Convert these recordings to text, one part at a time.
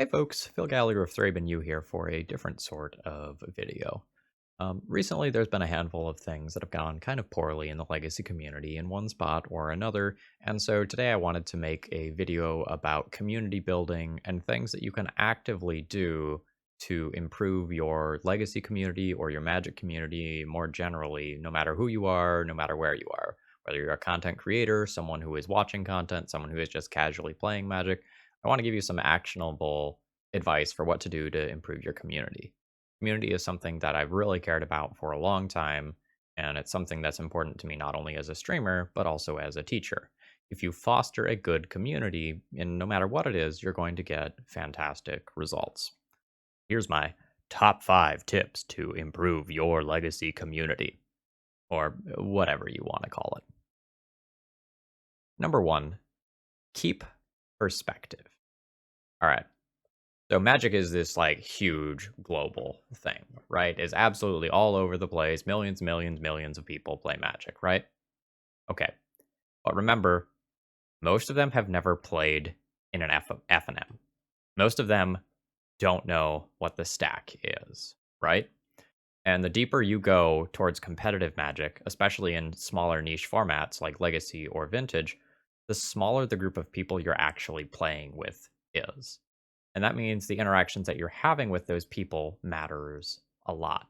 Hey folks, Phil Gallagher of ThrabenU here for a different sort of video. Recently, there's been a handful of things that have gone kind of poorly in the legacy community in one spot or another, and so today I wanted to make a video about community building and things that you can actively do to improve your legacy community or your magic community more generally, no matter who you are, no matter where you are. Whether you're a content creator, someone who is watching content, someone who is just casually playing magic, I want to give you some actionable advice for what to do to improve your community. Community is something that I've really cared about for a long time, and it's something that's important to me not only as a streamer, but also as a teacher. If you foster a good community, and no matter what it is, you're going to get fantastic results. Here's my top 5 tips to improve your legacy community, or whatever you want to call it. Number 1, keep perspective. All right. So magic is this like huge global thing, right? It's absolutely all over the place. Millions, millions, millions of people play magic, right? Okay. But remember, most of them have never played in an F&M. Most of them don't know what the stack is, right? And the deeper you go towards competitive magic, especially in smaller niche formats like Legacy or Vintage, the smaller the group of people you're actually playing with is. And that means the interactions that you're having with those people matters a lot.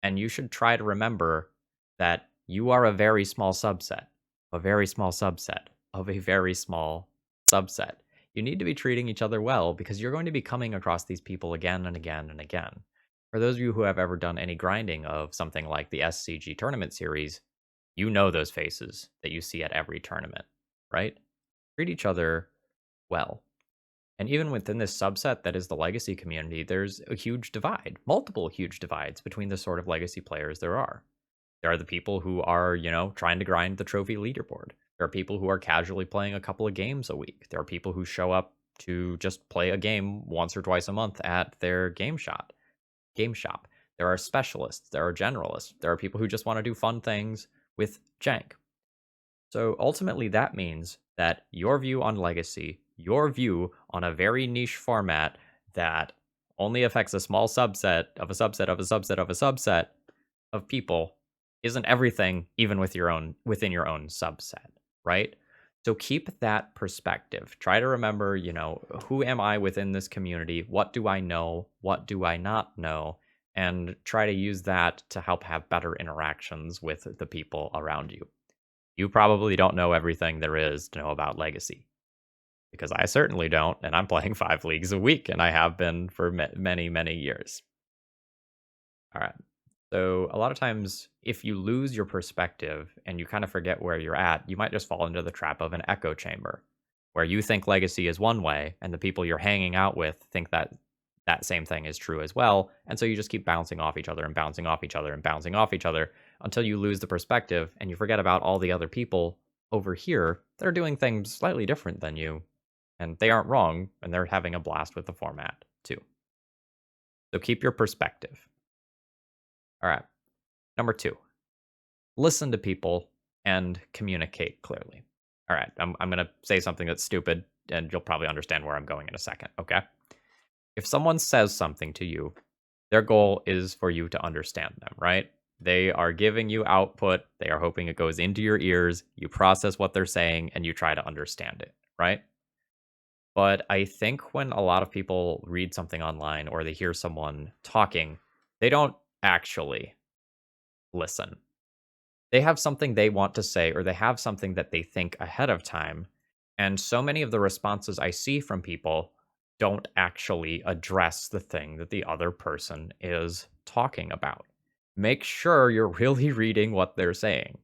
And you should try to remember that you are a very small subset, a very small subset of a very small subset. You need to be treating each other well because you're going to be coming across these people again and again and again. For those of you who have ever done any grinding of something like the SCG tournament series, you know those faces that you see at every tournament, right? Treat each other well. And even within this subset that is the legacy community, there's a huge divide, multiple huge divides between the sort of legacy players there are. There are the people who are, trying to grind the trophy leaderboard. There are people who are casually playing a couple of games a week. There are people who show up to just play a game once or twice a month at their game shop. There are specialists, there are generalists, there are people who just want to do fun things with jank. So ultimately, that means that your view on legacy, your view on a very niche format that only affects a small subset of a subset of a subset of a subset of people isn't everything, even within your own subset, right? So keep that perspective. Try to remember, who am I within this community? What do I know? What do I not know? And try to use that to help have better interactions with the people around you. You probably don't know everything there is to know about Legacy, because I certainly don't, and I'm playing 5 leagues a week, and I have been for many, many years. All right. So a lot of times, if you lose your perspective and you kind of forget where you're at, you might just fall into the trap of an echo chamber, where you think Legacy is one way, and the people you're hanging out with think that that same thing is true as well. And so you just keep bouncing off each other and bouncing off each other and bouncing off each other until you lose the perspective and you forget about all the other people over here that are doing things slightly different than you. And they aren't wrong, and they're having a blast with the format too. So keep your perspective. All right. Number 2, listen to people and communicate clearly. All right. I'm going to say something that's stupid, and you'll probably understand where I'm going in a second. Okay. If someone says something to you, their goal is for you to understand them, right? They are giving you output. They are hoping it goes into your ears. You process what they're saying and you try to understand it, right? But I think when a lot of people read something online or they hear someone talking, they don't actually listen. They have something they want to say, or they have something that they think ahead of time. And so many of the responses I see from people don't actually address the thing that the other person is talking about. Make sure you're really reading what they're saying.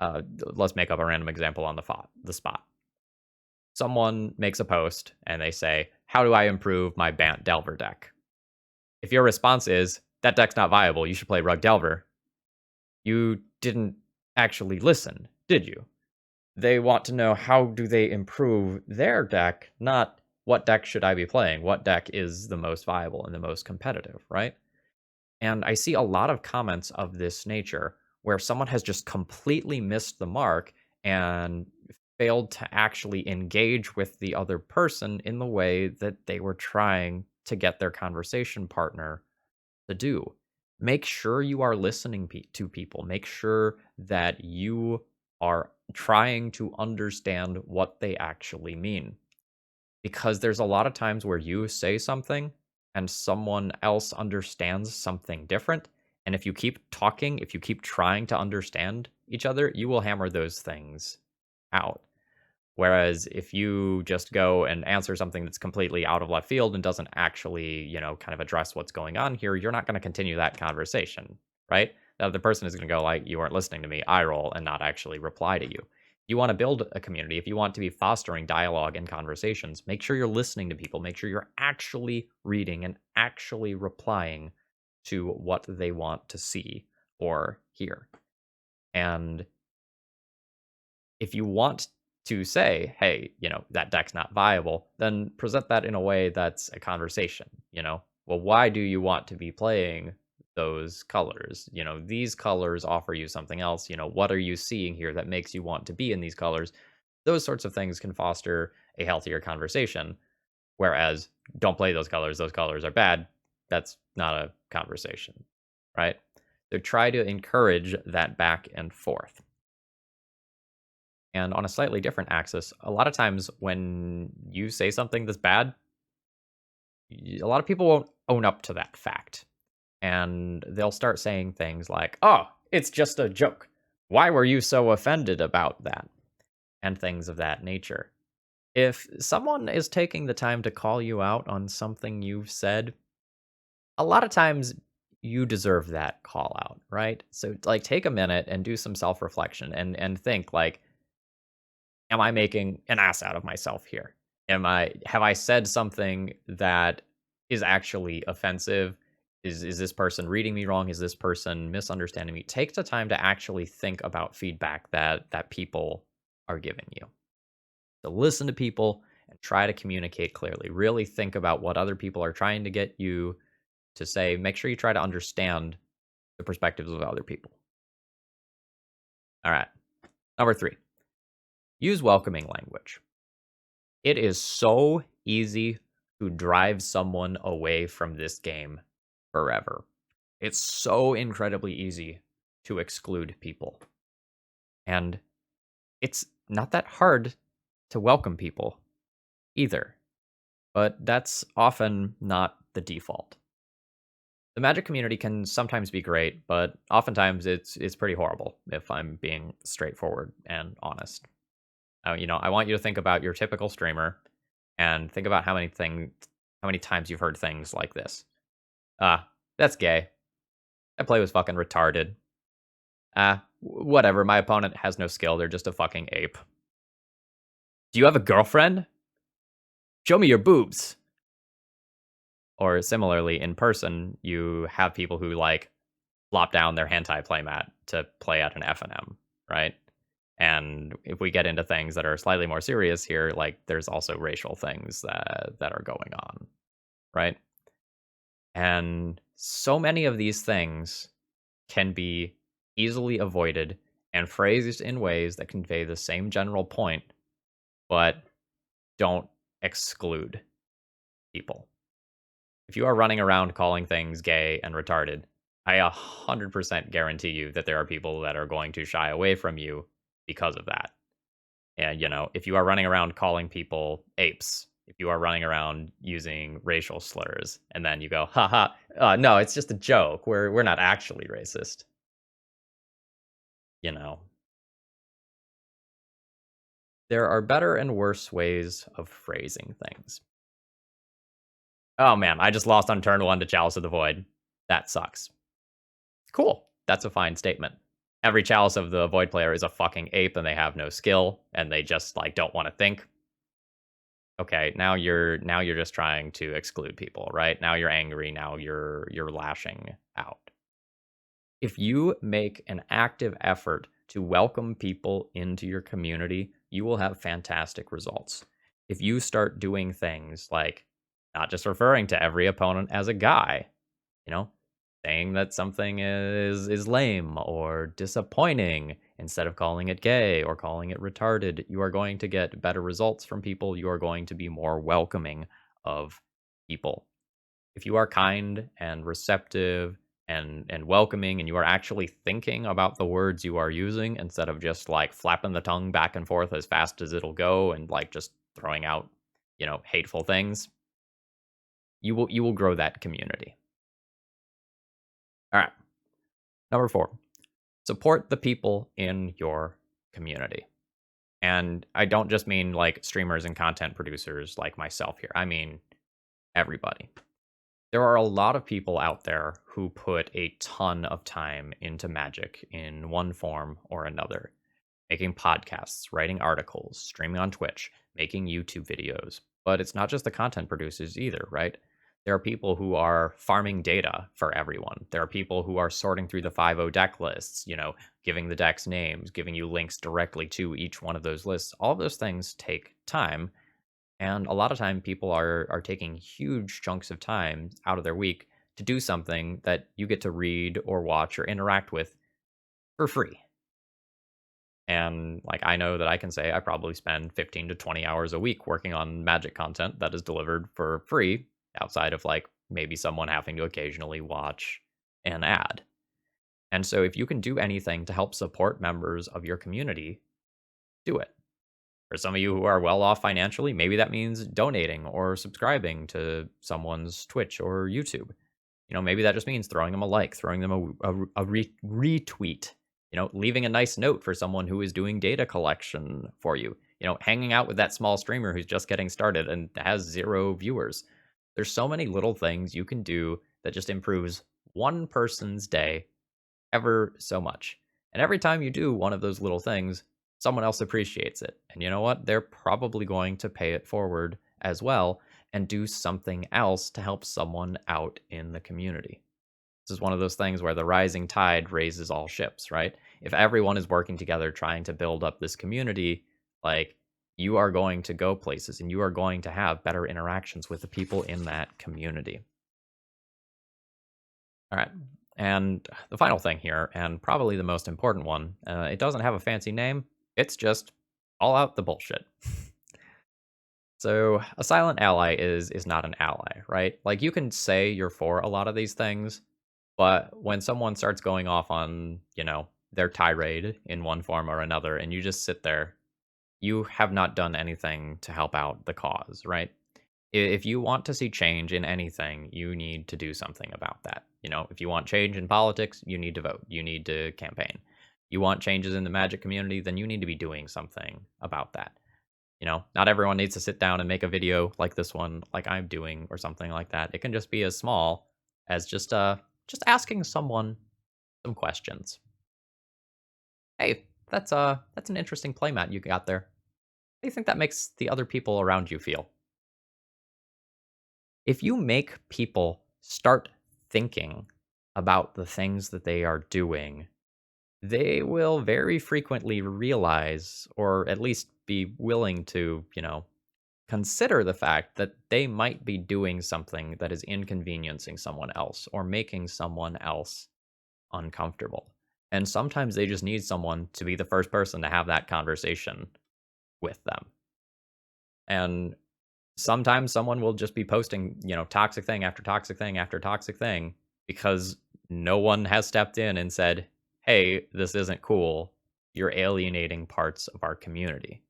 Let's make up a random example on the spot. Someone makes a post and they say, "How do I improve my Bant Delver deck?" If your response is, "That deck's not viable, you should play Rug Delver," you didn't actually listen, did you? They want to know how do they improve their deck, not what deck should I be playing? What deck is the most viable and the most competitive, right? And I see a lot of comments of this nature where someone has just completely missed the mark and failed to actually engage with the other person in the way that they were trying to get their conversation partner to do. Make sure you are listening to people. Make sure that you are trying to understand what they actually mean. Because there's a lot of times where you say something and someone else understands something different. And if you keep talking, if you keep trying to understand each other, you will hammer those things out. Whereas if you just go and answer something that's completely out of left field and doesn't actually, kind of address what's going on here, you're not going to continue that conversation, right? The other person is going to go like, you weren't listening to me, eye roll, and not actually reply to you. You want to build a community, if you want to be fostering dialogue and conversations, make sure you're listening to people, make sure you're actually reading and actually replying to what they want to see or hear. And if you want to say, hey, that deck's not viable, then present that in a way that's a conversation, Well, why do you want to be playing those colors? These colors offer you something else. What are you seeing here that makes you want to be in these colors? Those sorts of things can foster a healthier conversation. Whereas, don't play those colors are bad. That's not a conversation, right? So try to encourage that back and forth. And on a slightly different axis, a lot of times when you say something that's bad, a lot of people won't own up to that fact. And they'll start saying things like, oh, it's just a joke. Why were you so offended about that? And things of that nature. If someone is taking the time to call you out on something you've said, a lot of times you deserve that call out, right? So like take a minute and do some self-reflection and think like, am I making an ass out of myself here? Have I said something that is actually offensive? Is this person reading me wrong? Is this person misunderstanding me? Take the time to actually think about feedback that people are giving you. So listen to people and try to communicate clearly. Really think about what other people are trying to get you to say. Make sure you try to understand the perspectives of other people. All right. Number 3. Use welcoming language. It is so easy to drive someone away from this game forever. It's so incredibly easy to exclude people. And it's not that hard to welcome people either. But that's often not the default. The Magic community can sometimes be great, but oftentimes it's pretty horrible, if I'm being straightforward and honest. I want you to think about your typical streamer and think about how many times you've heard things like this. That's gay. That play was fucking retarded. Whatever, my opponent has no skill, they're just a fucking ape. Do you have a girlfriend? Show me your boobs. Or similarly, in person, you have people who like flop down their hentai playmat to play at an FNM, right? And if we get into things that are slightly more serious here, like there's also racial things that are going on, right? And so many of these things can be easily avoided and phrased in ways that convey the same general point, but don't exclude people. If you are running around calling things gay and retarded, I 100% guarantee you that there are people that are going to shy away from you because of that. And, if you are running around calling people apes, if you are running around using racial slurs, and then you go, haha, no, it's just a joke. We're not actually racist. There are better and worse ways of phrasing things. Oh man, I just lost on turn 1 to Chalice of the Void. That sucks. Cool. That's a fine statement. Every Chalice of the Void player is a fucking ape and they have no skill and they just like don't want to think. Okay, now you're just trying to exclude people, right? Now you're angry, now you're lashing out. If you make an active effort to welcome people into your community, you will have fantastic results. If you start doing things like not just referring to every opponent as a guy, saying that something is lame or disappointing Instead of calling it gay or calling it retarded, you are going to get better results from people. You are going to be more welcoming of people. If you are kind and receptive and welcoming, and you are actually thinking about the words you are using instead of just like flapping the tongue back and forth as fast as it'll go and like just throwing out, hateful things, you will grow that community. All right. Number 4, support the people in your community. And I don't just mean like streamers and content producers like myself here. I mean everybody. There are a lot of people out there who put a ton of time into Magic in one form or another, making podcasts, writing articles, streaming on Twitch, making YouTube videos. But it's not just the content producers either, right? There are people who are farming data for everyone. There are people who are sorting through the 5.0 deck lists, giving the decks names, giving you links directly to each one of those lists. All of those things take time. And a lot of time people are taking huge chunks of time out of their week to do something that you get to read or watch or interact with for free. And like I know that I can say I probably spend 15 to 20 hours a week working on Magic content that is delivered for free, outside of like maybe someone having to occasionally watch an ad. And so if you can do anything to help support members of your community, do it. For some of you who are well off financially, maybe that means donating or subscribing to someone's Twitch or YouTube. Maybe that just means throwing them a like, throwing them a retweet, leaving a nice note for someone who is doing data collection for you, hanging out with that small streamer who's just getting started and has 0 viewers. There's so many little things you can do that just improves one person's day ever so much. And every time you do one of those little things, someone else appreciates it. And you know what? They're probably going to pay it forward as well and do something else to help someone out in the community. This is one of those things where the rising tide raises all ships, right? If everyone is working together trying to build up this community, like, you are going to go places and you are going to have better interactions with the people in that community. All right. And the final thing here, and probably the most important one, it doesn't have a fancy name. It's just all out the bullshit. So a silent ally is not an ally, right? Like, you can say you're for a lot of these things, but when someone starts going off on, their tirade in one form or another, and you just sit there, you have not done anything to help out the cause, right? If you want to see change in anything, you need to do something about that. If you want change in politics, you need to vote. You need to campaign. You want changes in the Magic community, then you need to be doing something about that. Not everyone needs to sit down and make a video like this one, like I'm doing, or something like that. It can just be as small as just asking someone some questions. Hey, that's an interesting playmat you got there. How do you think that makes the other people around you feel? If you make people start thinking about the things that they are doing, they will very frequently realize, or at least be willing to, consider the fact that they might be doing something that is inconveniencing someone else or making someone else uncomfortable. And sometimes they just need someone to be the first person to have that conversation with them. And sometimes someone will just be posting, toxic thing after toxic thing after toxic thing because no one has stepped in and said, hey, this isn't cool. You're alienating parts of our community.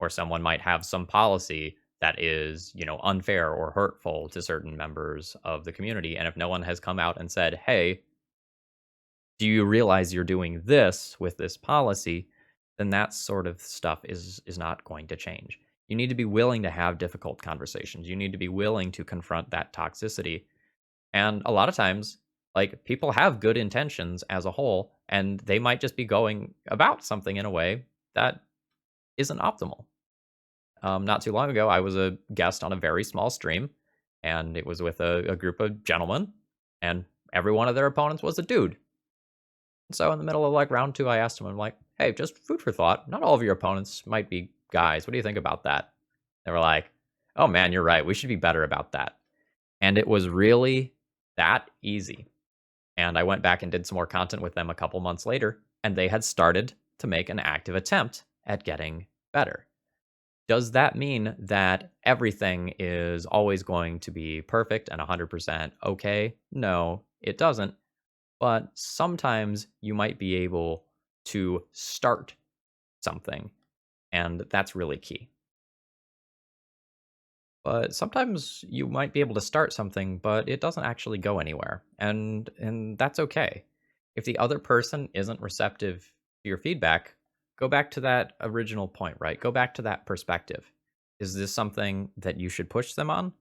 Or someone might have some policy that is, unfair or hurtful to certain members of the community. And if no one has come out and said, hey, do you realize you're doing this with this policy? Then that sort of stuff is not going to change. You need to be willing to have difficult conversations. You need to be willing to confront that toxicity. And a lot of times, like, people have good intentions as a whole, and they might just be going about something in a way that isn't optimal. Not too long ago, I was a guest on a very small stream, and it was with a group of gentlemen, and every one of their opponents was a dude. So in the middle of like round 2, I asked him, I'm like, hey, just food for thought. Not all of your opponents might be guys. What do you think about that? They were like, oh man, you're right. We should be better about that. And it was really that easy. And I went back and did some more content with them a couple months later, and they had started to make an active attempt at getting better. Does that mean that everything is always going to be perfect and 100% okay? No, it doesn't. But sometimes you might be able to start something, and that's really key. But sometimes you might be able to start something, but it doesn't actually go anywhere, and that's okay. If the other person isn't receptive to your feedback, go back to that original point, right? Go back to that perspective. Is this something that you should push them on?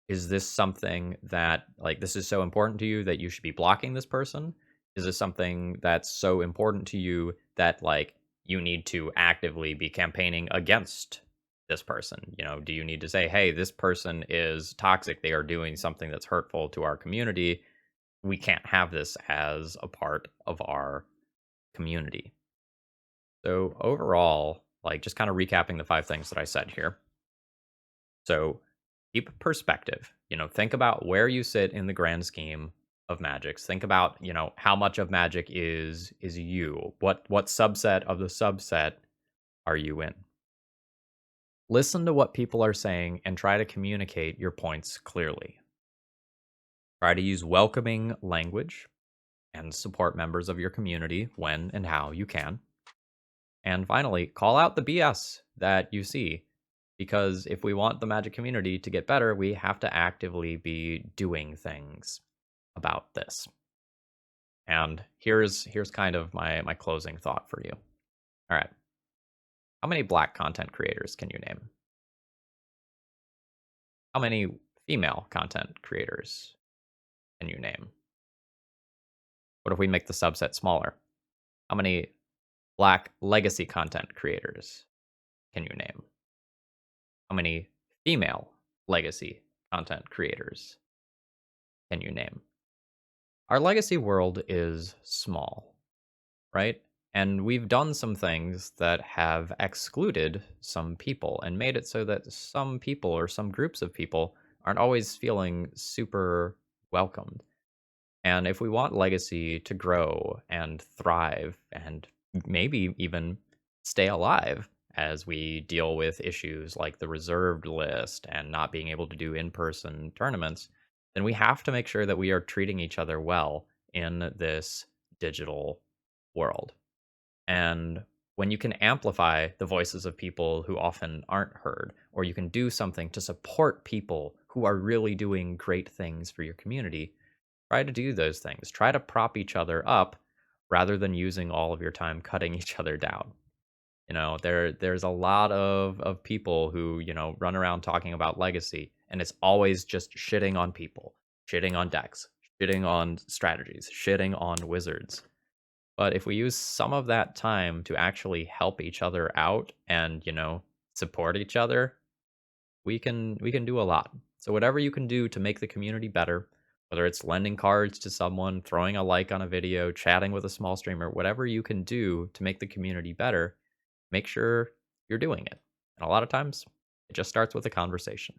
Is this something that, like, this is so important to you that you should be blocking this person? Is this something that's so important to you that, like, you need to actively be campaigning against this person? You know, do you need to say, hey, this person is toxic. They are doing something that's hurtful to our community. We can't have this as a part of our community. So, overall, like, just kind of recapping the 5 things that I said here. So keep perspective. Think about where you sit in the grand scheme of magics. Think about, how much of magic is you. What subset of the subset are you in? Listen to what people are saying and try to communicate your points clearly. Try to use welcoming language and support members of your community when and how you can. And finally, call out the BS that you see. Because if we want the magic community to get better, we have to actively be doing things about this. And here's kind of my closing thought for you. All right. How many black content creators can you name? How many female content creators can you name? What if we make the subset smaller? How many black legacy content creators can you name? How many female legacy content creators can you name? Our legacy world is small, right? And we've done some things that have excluded some people and made it so that some people or some groups of people aren't always feeling super welcomed. And if we want legacy to grow and thrive and maybe even stay alive as we deal with issues like the reserved list and not being able to do in person tournaments, then we have to make sure that we are treating each other well in this digital world. And when you can amplify the voices of people who often aren't heard, or you can do something to support people who are really doing great things for your community, try to do those things. Try to prop each other up rather than using all of your time cutting each other down. There's a lot of people who, run around talking about legacy, and it's always just shitting on people, shitting on decks, shitting on strategies, shitting on wizards. But if we use some of that time to actually help each other out and, support each other, we can do a lot. So whatever you can do to make the community better, whether it's lending cards to someone, throwing a like on a video, chatting with a small streamer, whatever you can do to make the community better, make sure you're doing it. And a lot of times, it just starts with a conversation.